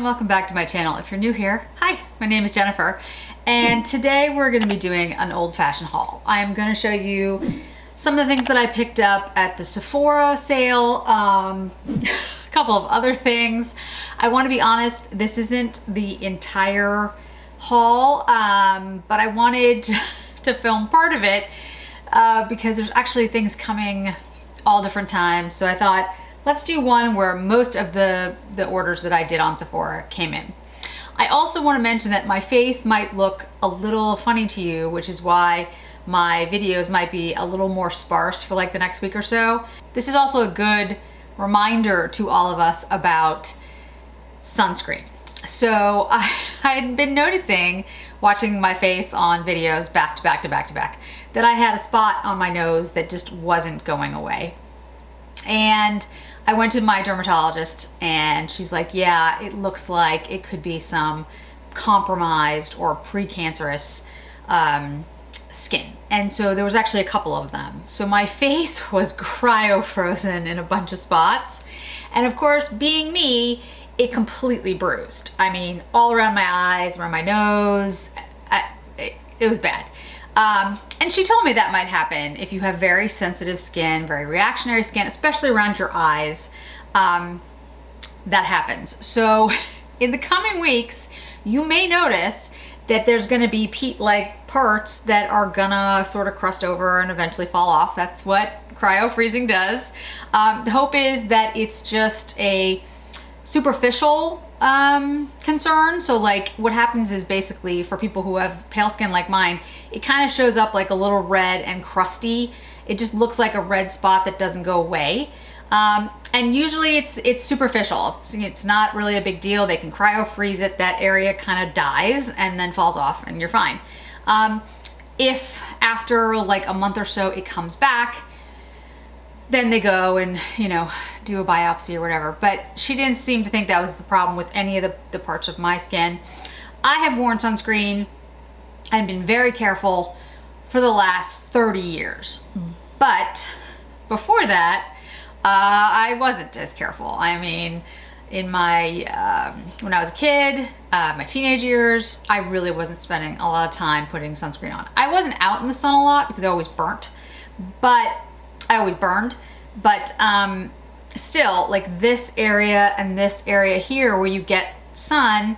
welcome back to my channel. If you're new here, hi, my name is Jennifer, and today we're going to be doing an old-fashioned haul. I'm going to show you some of the things that I picked up at the Sephora sale, a couple of other things. I want to be honest, this isn't the entire haul, but I wanted to film part of it because there's actually things coming all different times, so I thought, let's do one where most of the orders that I did on Sephora came in. I also want to mention that my face might look a little funny to you, which is why my videos might be a little more sparse for like the next week or so. This is also a good reminder to all of us about sunscreen. So I had been noticing, watching my face on videos back to back to back to back, that I had a spot on my nose that just wasn't going away. And I went to my dermatologist and she's like, yeah, it looks like it could be some compromised or precancerous skin. And so there was actually a couple of them. So my face was cryo frozen in a bunch of spots. And of course, being me, it completely bruised. I mean, all around my eyes, around my nose, it was bad. And she told me that might happen if you have very sensitive skin, very reactionary skin, especially around your eyes. That happens. So in the coming weeks, you may notice that there's gonna be peat-like parts that are gonna sort of crust over and eventually fall off. That's what cryo freezing does. The hope is that it's just a superficial concern. So like what happens is basically for people who have pale skin like mine, it kind of shows up like a little red and crusty. It just looks like a red spot that doesn't go away. And usually it's superficial. It's not really a big deal. They can cryo freeze it. That area kind of dies and then falls off and you're fine. If after like a month or so it comes back, then they go and, you know, do a biopsy or whatever. But she didn't seem to think that was the problem with any of the parts of my skin. I have worn sunscreen and been very careful for the last 30 years. But before that, I wasn't as careful. I mean, in my, when I was a kid, my teenage years, I really wasn't spending a lot of time putting sunscreen on. I wasn't out in the sun a lot because I always burnt, but I always burned, but still, like this area and this area here where you get sun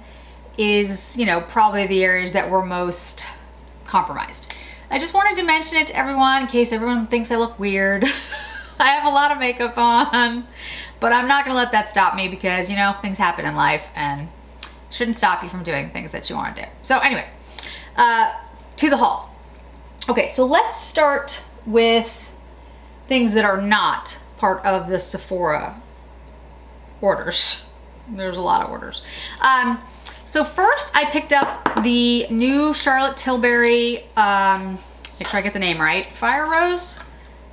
is, you know, probably the areas that were most compromised. I just wanted to mention it to everyone in case everyone thinks I look weird. I have a lot of makeup on, but I'm not gonna let that stop me because, you know, things happen in life and shouldn't stop you from doing things that you want to do. So anyway, to the haul. Okay, so let's start with things that are not part of the Sephora orders. There's a lot of orders. So first I picked up the new Charlotte Tilbury, make sure I get the name right, Fire Rose?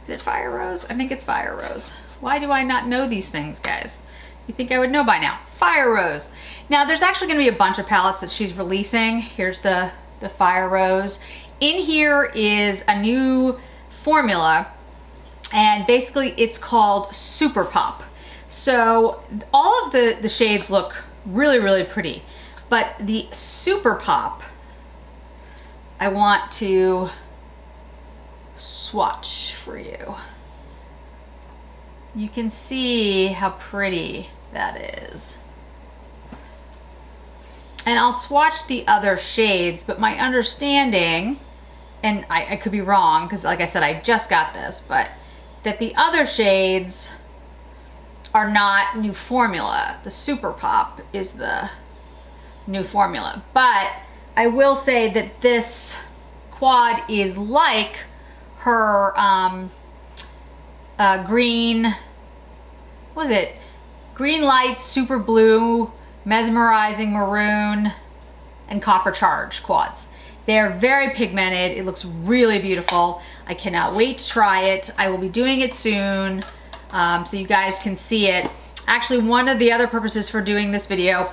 Is it Fire Rose? I think it's Fire Rose. Why do I not know these things, guys? You think I would know by now. Fire Rose. Now there's actually gonna be a bunch of palettes that she's releasing. Here's the Fire Rose. In here is a new formula, and basically it's called Super Pop. So all of the shades look really, really pretty, but the Super Pop, I want to swatch for you. You can see how pretty that is. And I'll swatch the other shades, but my understanding, and I could be wrong because like I said, I just got this, but that the other shades are not new formula. The Super Pop is the new formula. But I will say that this quad is like her green, what was it? Green Light, Super Blue, Mesmerizing Maroon, and Copper Charge quads. They're very pigmented. It looks really beautiful. I cannot wait to try it. I will be doing it soon so you guys can see it. Actually, one of the other purposes for doing this video,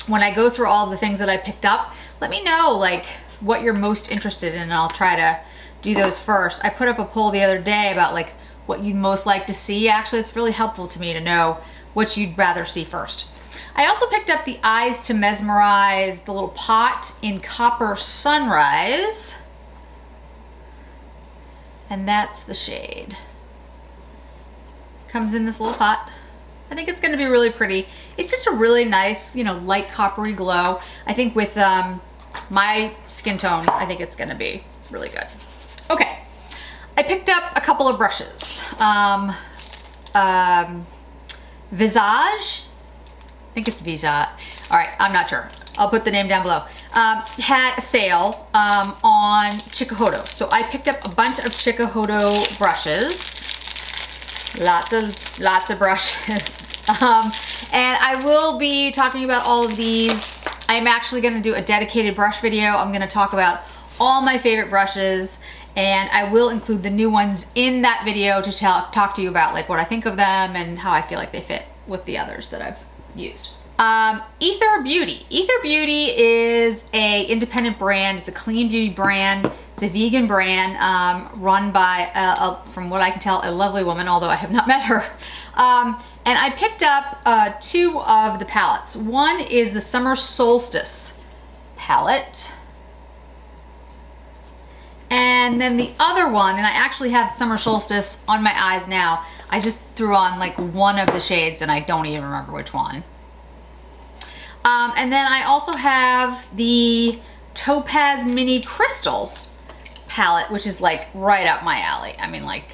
when I go through all the things that I picked up, let me know like what you're most interested in and I'll try to do those first. I put up a poll the other day about like what you'd most like to see. Actually, it's really helpful to me to know what you'd rather see first. I also picked up the Eyes to Mesmerize, the little pot in Copper Sunrise. And that's the shade. Comes in this little pot. I think it's gonna be really pretty. It's just a really nice, you know, light coppery glow. I think with my skin tone, I think it's gonna be really good. Okay, I picked up a couple of brushes. Visage, I think it's Visage. All right, I'm not sure. I'll put the name down below. Had a sale on Chickahodo. So I picked up a bunch of Chickahodo brushes. Lots of brushes. And I will be talking about all of these. I'm actually gonna do a dedicated brush video. I'm gonna talk about all my favorite brushes, and I will include the new ones in that video to talk to you about like what I think of them and how I feel like they fit with the others that I've used. Aether Beauty. Aether Beauty is a independent brand. It's a clean beauty brand. It's a vegan brand run by, from what I can tell, a lovely woman, although I have not met her. And I picked up 2 of the palettes. One is the Summer Solstice palette. And then the other one, and I actually have Summer Solstice on my eyes now. I just threw on like one of the shades and I don't even remember which one. And then I also have the Topaz Mini Crystal palette, which is like right up my alley. I mean, like,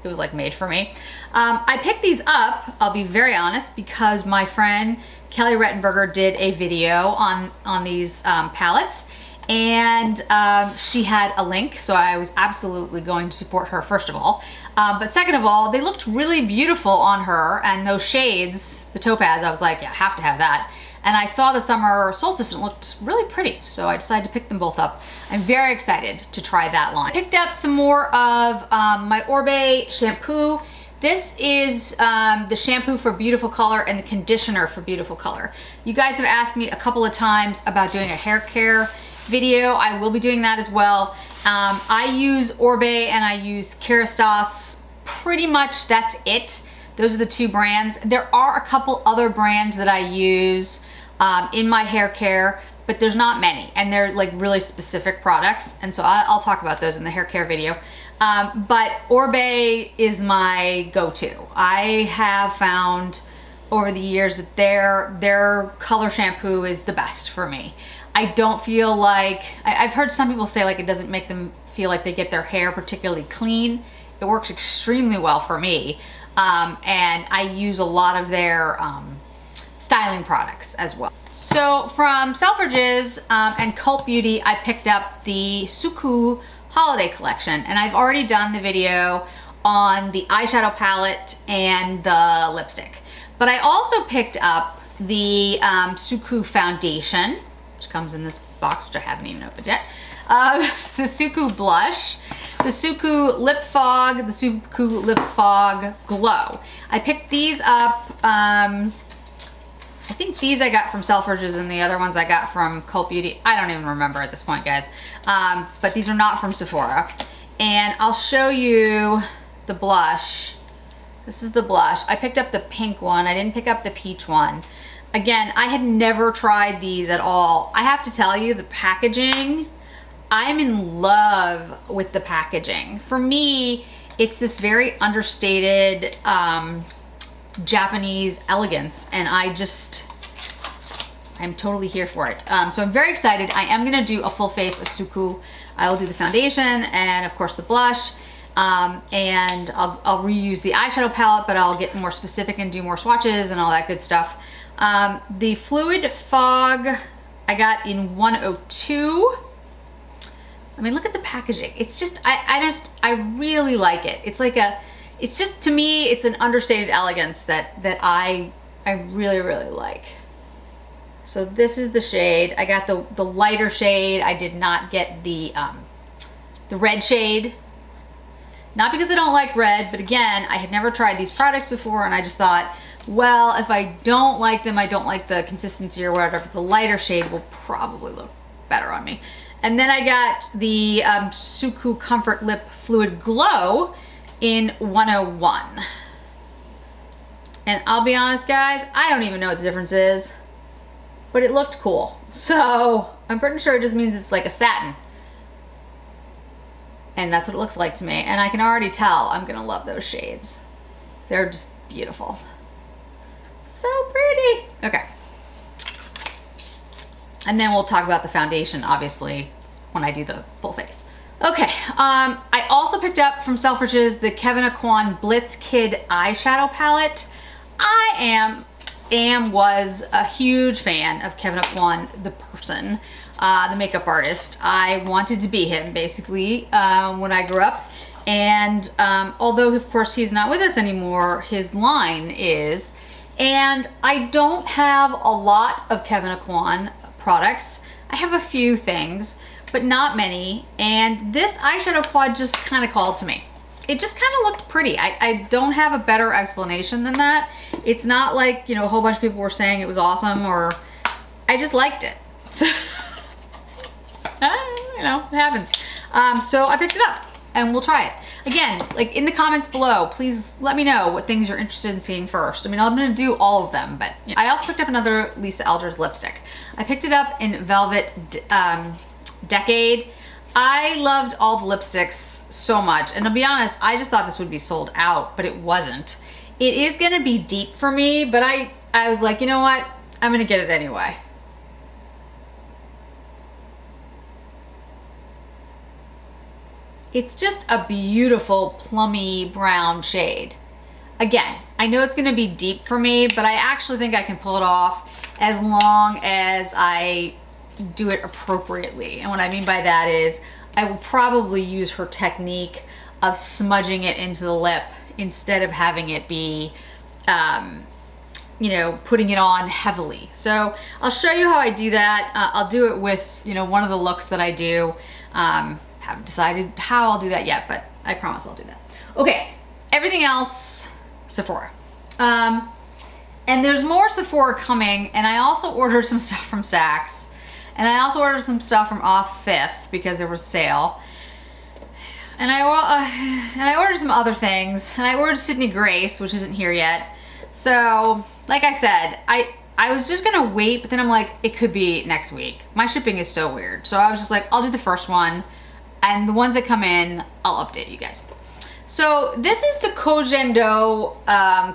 it was like made for me. I picked these up, I'll be very honest, because my friend Kelly Rettenberger did a video on these palettes, and she had a link, so I was absolutely going to support her, first of all. But second of all, they looked really beautiful on her, and those shades, the Topaz, I was like, yeah, I have to have that. And I saw the Summer Solstice and it looked really pretty, so I decided to pick them both up. I'm very excited to try that line. I picked up some more of my Orbe shampoo. This is the shampoo for Beautiful Color and the conditioner for Beautiful Color. You guys have asked me a couple of times about doing a hair care video. I will be doing that as well. I use Orbe and I use Kerastase. Pretty much that's it. Those are the 2 brands. There are a couple other brands that I use in my hair care, but there's not many, and they're like really specific products, and so I'll talk about those in the hair care video. But Orbe is my go-to. I have found over the years that their color shampoo is the best for me. I don't feel like, I've heard some people say like it doesn't make them feel like they get their hair particularly clean. It works extremely well for me. And I use a lot of their styling products as well. So from Selfridges and Cult Beauty, I picked up the Suku holiday collection, and I've already done the video on the eyeshadow palette and the lipstick. But I also picked up the Suku foundation, which comes in this box, which I haven't even opened yet. The Suku blush, the Suku lip fog, the Suku lip fog glow. I picked these up, I think these I got from Selfridges and the other ones I got from Cult Beauty. I don't even remember at this point, guys. But these are not from Sephora. And I'll show you the blush. This is the blush. I picked up the pink one. I didn't pick up the peach one. Again, I had never tried these at all. I have to tell you, the packaging, I'm in love with the packaging. For me, it's this very understated Japanese elegance, and I'm totally here for it. So I'm very excited. I am gonna do a full face of Suku. I will do the foundation and of course the blush, and I'll reuse the eyeshadow palette, but I'll get more specific and do more swatches and all that good stuff. The Fluid Fog I got in 102. I mean, look at the packaging. It's just, I really like it. It's like it's just, to me, it's an understated elegance that I really, really like. So this is the shade. I got the lighter shade. I did not get the red shade. Not because I don't like red, but again, I had never tried these products before, and I just thought, well, if I don't like them, I don't like the consistency or whatever, the lighter shade will probably look better on me. And then I got the Suku Comfort Lip Fluid Glow in 101. And I'll be honest, guys, I don't even know what the difference is. but it looked cool. So I'm pretty sure it just means it's like a satin. And that's what it looks like to me. And I can already tell I'm gonna love those shades. They're just beautiful. So pretty. Okay. And then we'll talk about the foundation, obviously, when I do the full face. Okay, I also picked up from Selfridges the Kevyn Aucoin Blitzkid eyeshadow palette. I was a huge fan of Kevyn Aucoin, the person, the makeup artist. I wanted to be him, basically, when I grew up. And although, of course, he's not with us anymore, his line is. And I don't have a lot of Kevyn Aucoin products. I have a few things, but not many. And this eyeshadow quad just kind of called to me. It just kind of looked pretty. I don't have a better explanation than that. It's not like, you know, a whole bunch of people were saying it was awesome, or I just liked it. So, you know, it happens. So I picked it up and we'll try it. Again, like in the comments below, please let me know what things you're interested in seeing first. I mean, I'm gonna do all of them, but you know. I also picked up another Lisa Eldridge lipstick. I picked it up in Velvet Decade. I loved all the lipsticks so much, and to be honest, I just thought this would be sold out, but it wasn't. It is gonna be deep for me, but I was like, you know what? I'm gonna get it anyway. It's just a beautiful plummy brown shade. Again, I know it's gonna be deep for me, but I actually think I can pull it off as long as I do it appropriately. And what I mean by that is I will probably use her technique of smudging it into the lip instead of having it be, you know, putting it on heavily. So I'll show you how I do that. I'll do it with, you know, one of the looks that I do. Haven't decided how I'll do that yet, but I promise I'll do that. Okay, everything else, Sephora. And there's more Sephora coming, and I also ordered some stuff from Saks, and I also ordered some stuff from Off Fifth because there was a sale. And I ordered some other things, and I ordered Sydney Grace, which isn't here yet. So, like I said, I was just gonna wait, but then I'm like, it could be next week. My shipping is so weird. So I was just like, I'll do the first one, and the ones that come in, I'll update you guys. So this is the Kojendo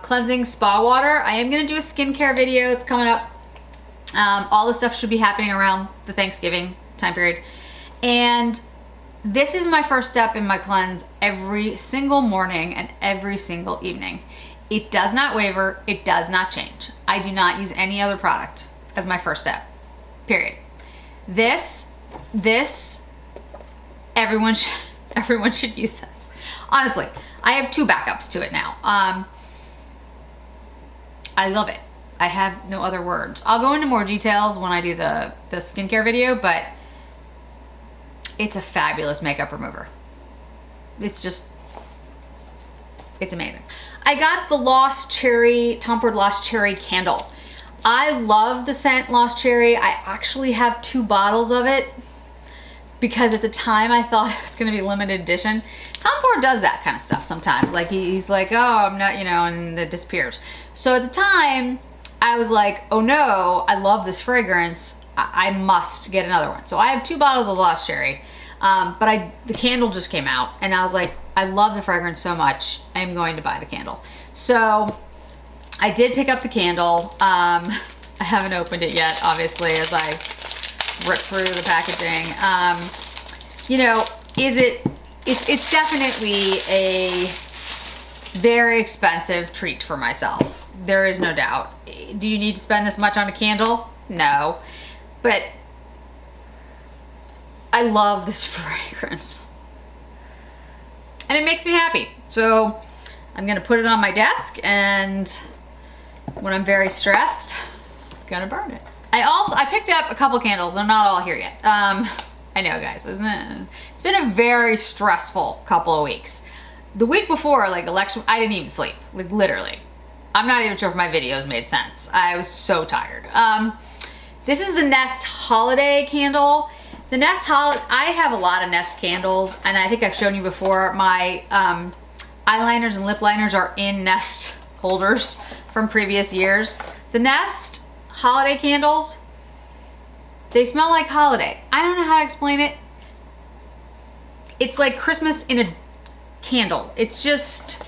Cleansing Spa Water. I am gonna do a skincare video. It's coming up. All this stuff should be happening around the Thanksgiving time period. And this is my first step in my cleanse every single morning and every single evening. It does not waver, it does not change. I do not use any other product as my first step, period. This, everyone should use this. Honestly, I have 2 backups to it now. I love it. I have no other words. I'll go into more details when I do the skincare video, but it's a fabulous makeup remover. It's amazing. I got the Tom Ford Lost Cherry candle. I love the scent Lost Cherry. I actually have 2 bottles of it because at the time I thought it was gonna be limited edition. Tom Ford does that kind of stuff sometimes. Like he's like, oh, I'm not, you know, and it disappears. So at the time, I was like, oh no, I love this fragrance. I must get another one. So I have 2 bottles of Lost Cherry, but the candle just came out and I was like, I love the fragrance so much, I'm going to buy the candle. So I did pick up the candle. I haven't opened it yet, obviously, as I rip through the packaging. You know, it's definitely a very expensive treat for myself. There is no doubt. Do you need to spend this much on a candle? No. But I love this fragrance. And it makes me happy. So I'm gonna put it on my desk, and when I'm very stressed, I'm gonna burn it. I picked up a couple candles. They're not all here yet. I know, guys, isn't it? It's been a very stressful couple of weeks. The week before, like election, I didn't even sleep, like literally. I'm not even sure if my videos made sense. I was so tired. This is the Nest Holiday candle. The Nest Holiday, I have a lot of Nest candles, and I think I've shown you before, my eyeliners and lip liners are in Nest holders from previous years. The Nest Holiday candles, They smell like holiday. I don't know how to explain it. It's like Christmas in a candle. It's just,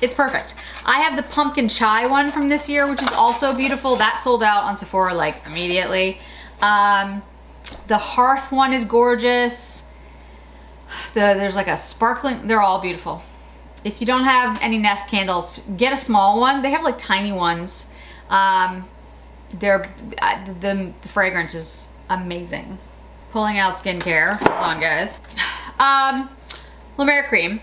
it's perfect. I have the pumpkin chai one from this year, which is also beautiful. That sold out on Sephora like immediately. The hearth one is gorgeous. There's like a sparkling, they're all beautiful. If you don't have any Nest candles, get a small one. They have like tiny ones. The fragrance is amazing. Pulling out skincare. Hold on, guys. Lemur Cream.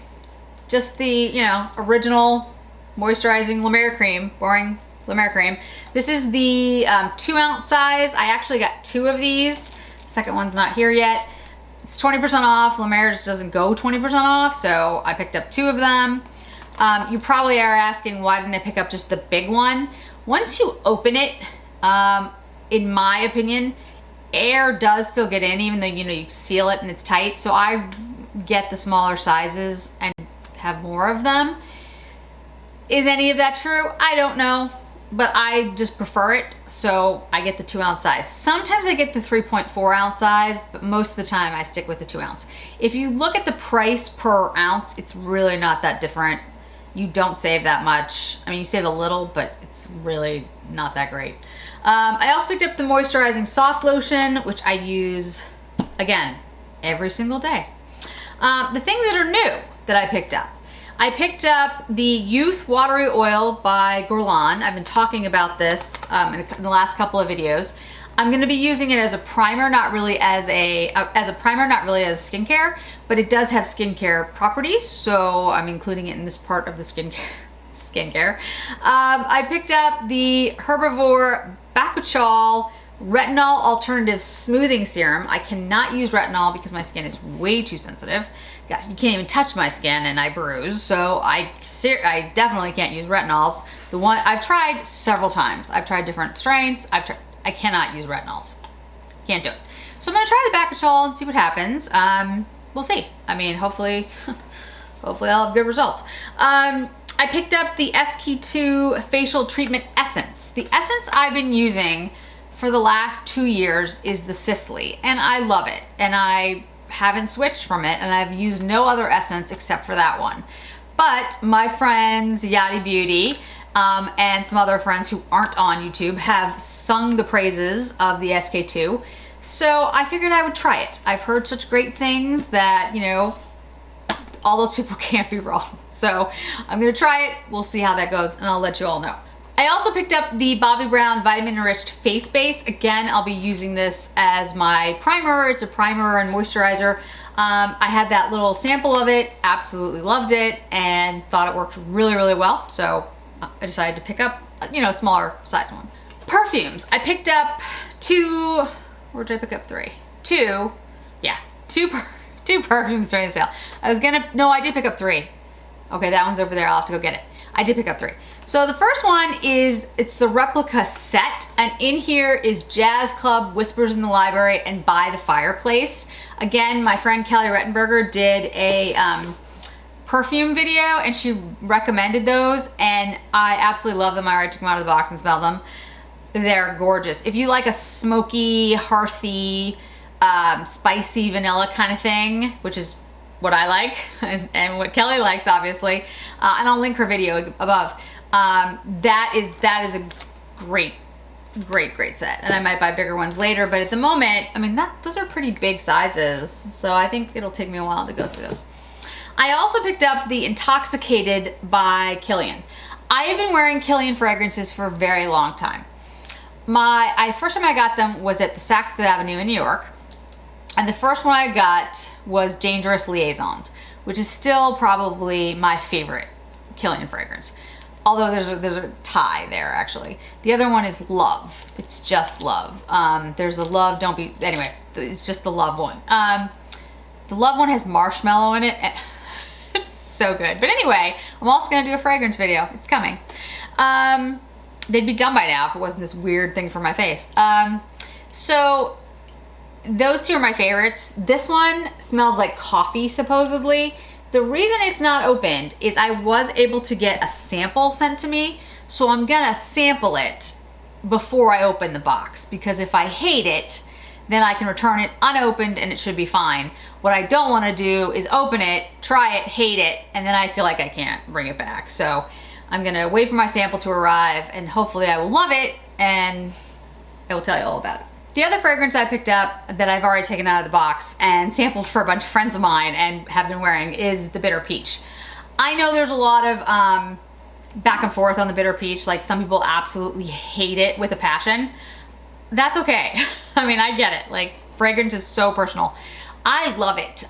Just the, you know, original moisturizing Lemur Cream. Boring Lemur Cream. This is the 2-ounce size. I actually got 2 of these. The second one's not here yet. It's 20% off. Lemur just doesn't go 20% off, so I picked up 2 of them. You probably are asking, why didn't I pick up just the big one? Once you open it, in my opinion, air does still get in, even though, you know, you seal it and it's tight. So I get the smaller sizes and have more of them. Is any of that true? I don't know, but I just prefer it. So I get the 2-ounce size. Sometimes I get the 3.4-ounce size, but most of the time I stick with the 2-ounce. If you look at the price per ounce, it's really not that different. You don't save that much. I mean, you save a little, but it's really not that great. I also picked up the Moisturizing Soft Lotion, which I use, again, every single day. The things that are new that I picked up. I picked up the Youth Watery Oil by Guerlain. I've been talking about this in the last couple of videos. I'm going to be using it as a primer, not really as skincare, but it does have skincare properties, so I'm including it in this part of the skincare. I picked up the Herbivore Bakuchal Retinol Alternative Smoothing Serum. I cannot use retinol because my skin is way too sensitive. Gosh, you can't even touch my skin and I bruise, so I definitely can't use retinols. The one I've tried several times. I've tried different strains. I cannot use retinols. Can't do it. So I'm gonna try the Bakuchal and see what happens. We'll see. I mean, hopefully I'll have good results. I picked up the SK2 Facial Treatment Essence. The essence I've been using for the last 2 years is the Sisley, and I love it. And I haven't switched from it, and I've used no other essence except for that one. But my friends, Aether Beauty, and some other friends who aren't on YouTube have sung the praises of the SK2. So I figured I would try it. I've heard such great things that, you know, all those people can't be wrong. So I'm gonna try it. We'll see how that goes, and I'll let you all know. I also picked up the Bobbi Brown Vitamin Enriched Face Base. Again, I'll be using this as my primer. It's a primer and moisturizer. I had that little sample of it, absolutely loved it, and thought it worked really, really well. So I decided to pick up, you know, a smaller size one. Perfumes. I picked up 2, or did I pick up 3? 2, yeah, 2 perfumes during the sale. No, I did pick up 3. Okay, that one's over there, I'll have to go get it. I did pick up 3. So the first one is, it's the replica set, and in here is Jazz Club, Whispers in the Library, and By the Fireplace. Again, my friend Kelly Rettenberger did a perfume video, and she recommended those, and I absolutely love them. I already took them out of the box and smelled them. They're gorgeous. If you like a smoky, hearthy, spicy vanilla kind of thing, which is what I like and what Kelly likes, obviously, and I'll link her video above. That is a great set, and I might buy bigger ones later, but at the moment, I mean, those are pretty big sizes, so I think it'll take me a while to go through those. I also picked up the Intoxicated by Kilian. I have been wearing Kilian fragrances for a very long time. First time I got them was at the Saks Fifth Avenue in New York. And the first one I got was Dangerous Liaisons, which is still probably my favorite Kilian fragrance. Although there's a tie there, actually. The other one is Love. It's just Love. There's a Love, anyway, it's just the Love one. The Love one has marshmallow in it. It's so good. But anyway, I'm also gonna do a fragrance video. It's coming. They'd be done by now if it wasn't this weird thing for my face. So those 2 are my favorites. This one smells like coffee, supposedly. The reason it's not opened is I was able to get a sample sent to me, so I'm gonna sample it before I open the box, because if I hate it, then I can return it unopened and it should be fine. What I don't want to do is open it, try it, hate it, and then I feel like I can't bring it back. So I'm gonna wait for my sample to arrive and hopefully I will love it and I will tell you all about it. The other fragrance I picked up that I've already taken out of the box and sampled for a bunch of friends of mine and have been wearing is the Bitter Peach. I know there's a lot of back and forth on the Bitter Peach. Like, some people absolutely hate it with a passion. That's okay. I mean, I get it. Like, fragrance is so personal. I love it.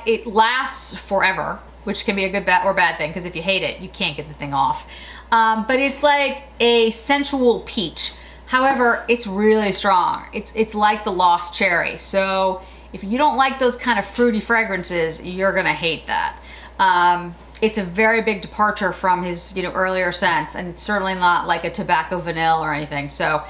It lasts forever, which can be a good or bad thing, because if you hate it, you can't get the thing off. But it's like a sensual peach. However, it's really strong. It's like the Lost Cherry. So if you don't like those kind of fruity fragrances, you're gonna hate that. It's a very big departure from his, earlier scents, and it's certainly not like a tobacco vanilla or anything. So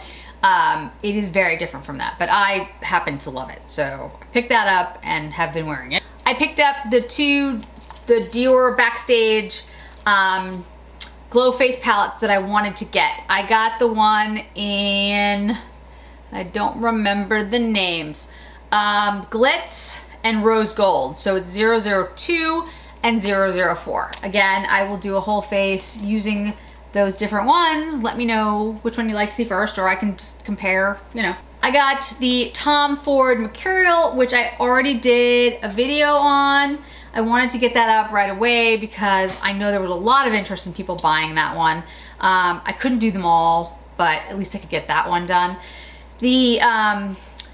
it is very different from that, but I happen to love it. So I picked that up and have been wearing it. I picked up the Dior Backstage glow face palettes that I wanted to get. I got the one in, I don't remember the names, Glitz and Rose Gold. So it's 002 and 004. Again, I will do a whole face using those different ones. Let me know which one you like to see first, or I can just compare, I got the Tom Ford Mercurial, which I already did a video on. I wanted to get that up right away because I know there was a lot of interest in people buying that one. I couldn't do them all, but at least I could get that one done. The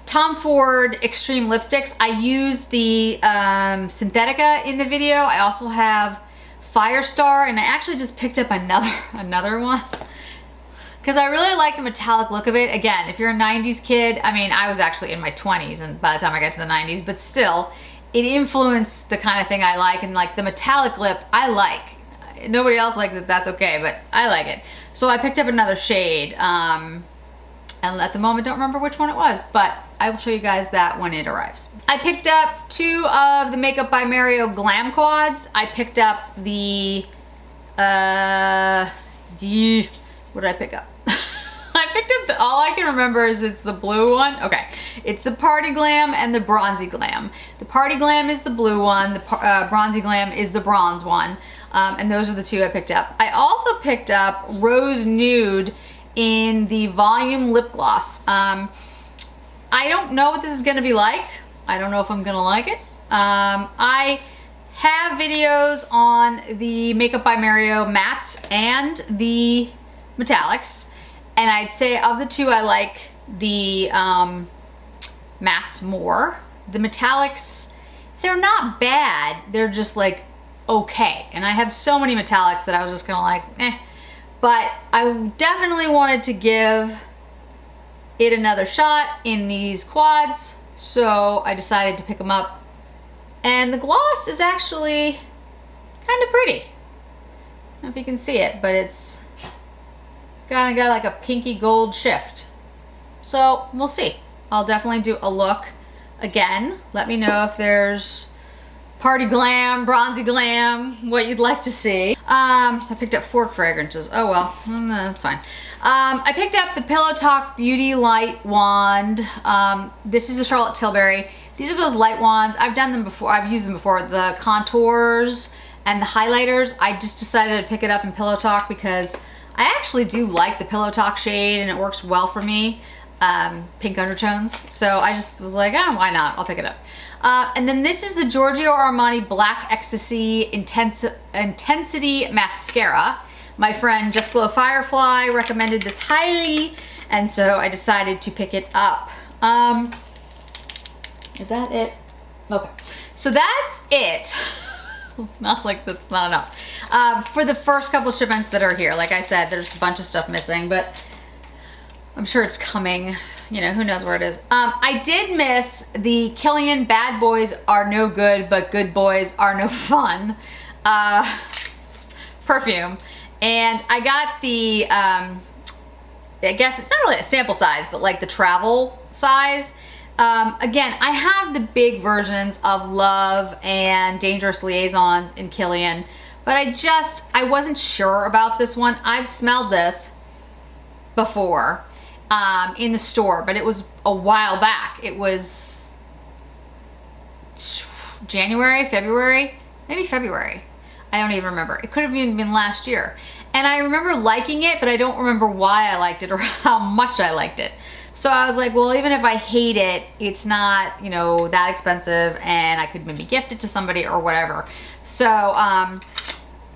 Tom Ford Extreme Lipsticks, I used the Synthetica in the video. I also have Firestar, and I actually just picked up another one because I really like the metallic look of it. Again, if you're a 90s kid, I mean, I was actually in my 20s and by the time I got to the 90s, but still, it influenced the kind of thing I like, and like the metallic lip, I like. Nobody else likes it, that's okay, but I like it. So I picked up another shade, and at the moment don't remember which one it was, but I will show you guys that when it arrives. I picked up 2 of the Makeup by Mario Glam Quads. I picked up the, what did I pick up? I picked up all I can remember is it's the blue one. Okay, it's the Party Glam and the Bronzy Glam. The Party Glam is the blue one, the Bronzy Glam is the bronze one, and those are the 2 I picked up. I also picked up Rose Nude in the Volume Lip Gloss. I don't know what this is gonna be like. I don't know if I'm gonna like it. I have videos on the Makeup by Mario mattes and the metallics, and I'd say of the 2 I like the mattes more. The metallics, they're not bad, they're just like okay, and I have so many metallics that I was just gonna like but I definitely wanted to give it another shot in these quads, so I decided to pick them up. And the gloss is actually kind of pretty. I don't know if you can see it, but it's kind of got like a pinky gold shift. So we'll see. I'll definitely do a look again. Let me know if there's Party Glam, Bronzy Glam, what you'd like to see. So I picked up 4 fragrances. Oh well, that's fine. I picked up the Pillow Talk Beauty Light Wand. This is the Charlotte Tilbury. These are those light wands. I've done them before. I've used them before. The contours and the highlighters. I just decided to pick it up in Pillow Talk because I actually do like the Pillow Talk shade and it works well for me. Pink undertones. So I just was like, oh, why not? I'll pick it up. And then this is the Giorgio Armani Black Ecstasy Intensity Mascara. My friend Just Glow Firefly recommended this highly, and so I decided to pick it up. Is that it? Okay, so that's it. Not like that's not enough. For the first couple shipments that are here, like I said, there's a bunch of stuff missing, but I'm sure it's coming. Who knows where it is. I did miss the Kilian Bad Boys Are No Good, but Good Boys Are No Fun perfume. And I got the, I guess it's not really a sample size, but like the travel size. Again, I have the big versions of Love and Dangerous Liaisons in Kilian, but I wasn't sure about this one. I've smelled this before, in the store, but it was a while back. It was January, February, maybe February. I don't even remember. It could have even been last year. And I remember liking it, but I don't remember why I liked it or how much I liked it. So I was like, well, even if I hate it, it's not, you know, that expensive, and I could maybe gift it to somebody or whatever. So,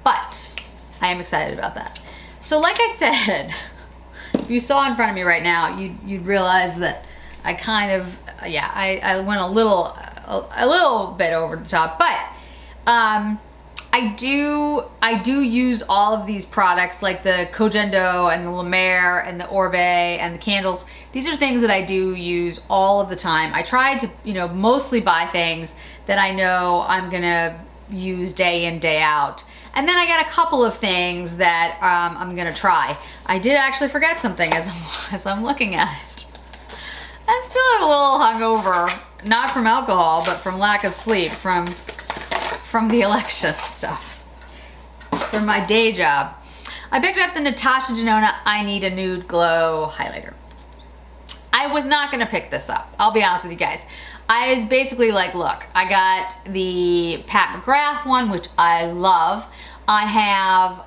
but I am excited about that. So like I said, if you saw in front of me right now, you'd realize that I kind of, yeah, I went a little bit over the top, but I do use all of these products, like the Kojendo and the Lemur and the Orbe and the candles. These are things that I do use all of the time. I try to, you know, mostly buy things that I know I'm gonna use day in, day out. And then I got a couple of things that I'm gonna try. I did actually forget something as I'm looking at it. I'm still a little hungover, not from alcohol, but from lack of sleep, from the election stuff, from my day job. I picked up the Natasha Denona I Need a Nude Glow highlighter. I was not gonna pick this up, I'll be honest with you guys. I was basically like, look, I got the Pat McGrath one, which I love. I have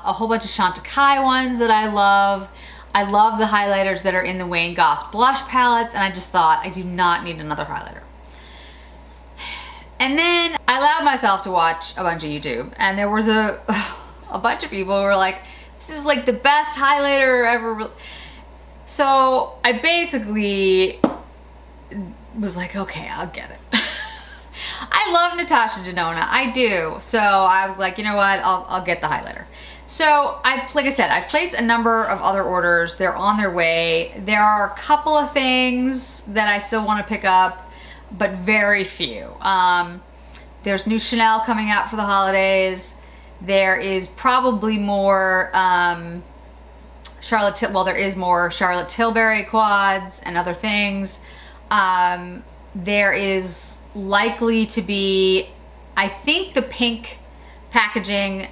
a whole bunch of Chantecaille ones that I love. I love the highlighters that are in the Wayne Goss blush palettes, and I just thought I do not need another highlighter. And then I allowed myself to watch a bunch of YouTube, and there was a bunch of people who were like, this is like the best highlighter ever. So I basically was like, okay, I'll get it. I love Natasha Denona, I do. So I was like, you know what, I'll get the highlighter. So like I said, I placed a number of other orders. They're on their way. There are a couple of things that I still want to pick up, but very few. There's new Chanel coming out for the holidays. There is probably more there is more Charlotte Tilbury quads and other things. There is likely to be, I think the pink packaging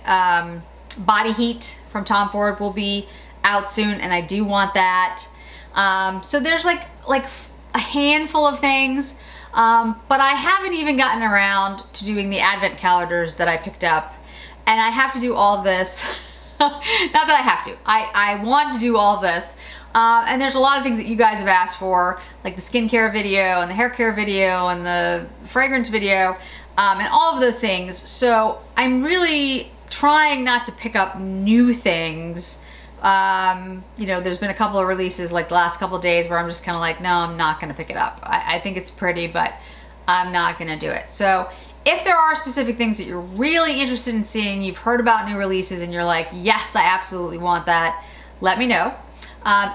body heat from Tom Ford will be out soon, and I do want that. So there's like a handful of things, but I haven't even gotten around to doing the advent calendars that I picked up, and I have to do all of this. Not that I have to, I want to do all of this. And there's a lot of things that you guys have asked for, like the skincare video and the hair care video and the fragrance video, and all of those things. So I'm really trying not to pick up new things. You know, there's been a couple of releases like the last couple of days where I'm just kind of like, no, I'm not going to pick it up. I think it's pretty, but I'm not going to do it. So if there are specific things that you're really interested in seeing, you've heard about new releases and you're like, yes, I absolutely want that, let me know.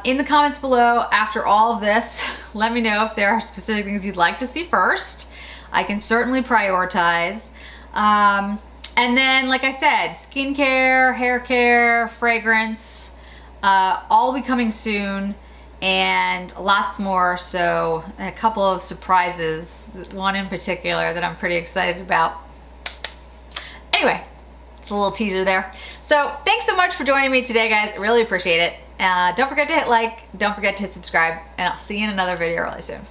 In the comments below after all of this, let me know if there are specific things you'd like to see first. I can certainly prioritize. And then, like I said, skincare, hair care, fragrance, all will be coming soon, and lots more. So a couple of surprises, one in particular that I'm pretty excited about. Anyway, it's a little teaser there. So thanks so much for joining me today, guys. I really appreciate it. Don't forget to hit like, don't forget to hit subscribe, and I'll see you in another video really soon.